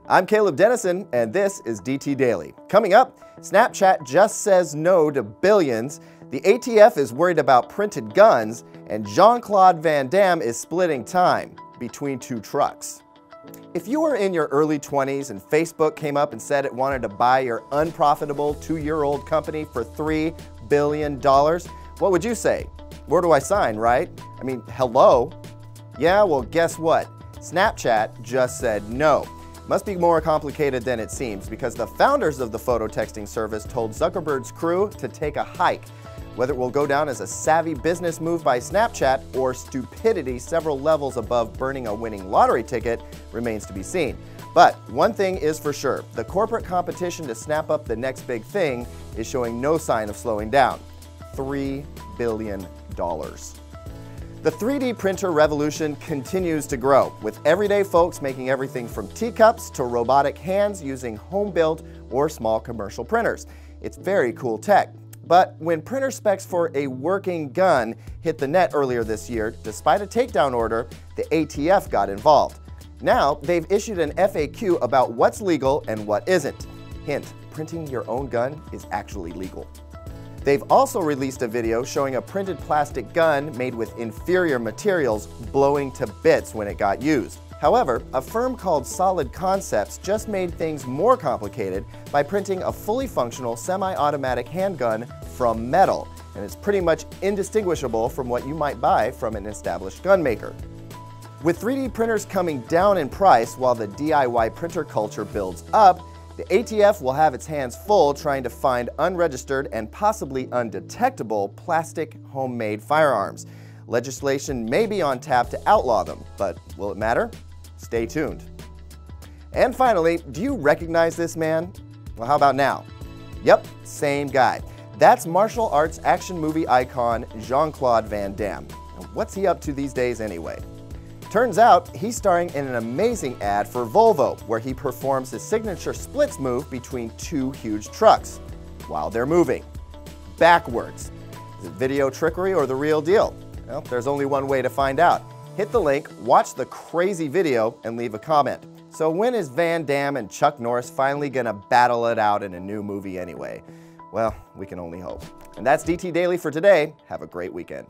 I'm Caleb Dennison, and this is DT Daily. Coming up, Snapchat just says no to billions, the ATF is worried about printed guns, and Jean-Claude Van Damme is splitting time between two trucks. If you were in your early 20s and Facebook came up and said it wanted to buy your unprofitable 2-year-old company for $3 billion, what would you say? Where do I sign, right? I mean, hello? Yeah, well, guess what? Snapchat just said no. Must be more complicated than it seems, because the founders of the photo texting service told Zuckerberg's crew to take a hike. Whether it will go down as a savvy business move by Snapchat or stupidity several levels above burning a winning lottery ticket remains to be seen. But one thing is for sure, the corporate competition to snap up the next big thing is showing no sign of slowing down. $3 billion. The 3D printer revolution continues to grow, with everyday folks making everything from teacups to robotic hands using home-built or small commercial printers. It's very cool tech. But when printer specs for a working gun hit the net earlier this year, despite a takedown order, the ATF got involved. Now, they've issued an FAQ about what's legal and what isn't. Hint, printing your own gun is actually legal. They've also released a video showing a printed plastic gun made with inferior materials blowing to bits when it got used. However, a firm called Solid Concepts just made things more complicated by printing a fully functional semi-automatic handgun from metal, and it's pretty much indistinguishable from what you might buy from an established gun maker. With 3D printers coming down in price while the DIY printer culture builds up, the ATF will have its hands full trying to find unregistered and possibly undetectable plastic homemade firearms. Legislation may be on tap to outlaw them, but will it matter? Stay tuned. And finally, do you recognize this man? Well, how about now? Yep, same guy. That's martial arts action movie icon Jean-Claude Van Damme. And what's he up to these days anyway? Turns out he's starring in an amazing ad for Volvo, where he performs his signature splits move between two huge trucks while they're moving backwards. Is it video trickery or the real deal? Well, there's only one way to find out. Hit the link, watch the crazy video, and leave a comment. So when is Van Damme and Chuck Norris finally gonna battle it out in a new movie anyway? Well, we can only hope. And that's DT Daily for today. Have a great weekend.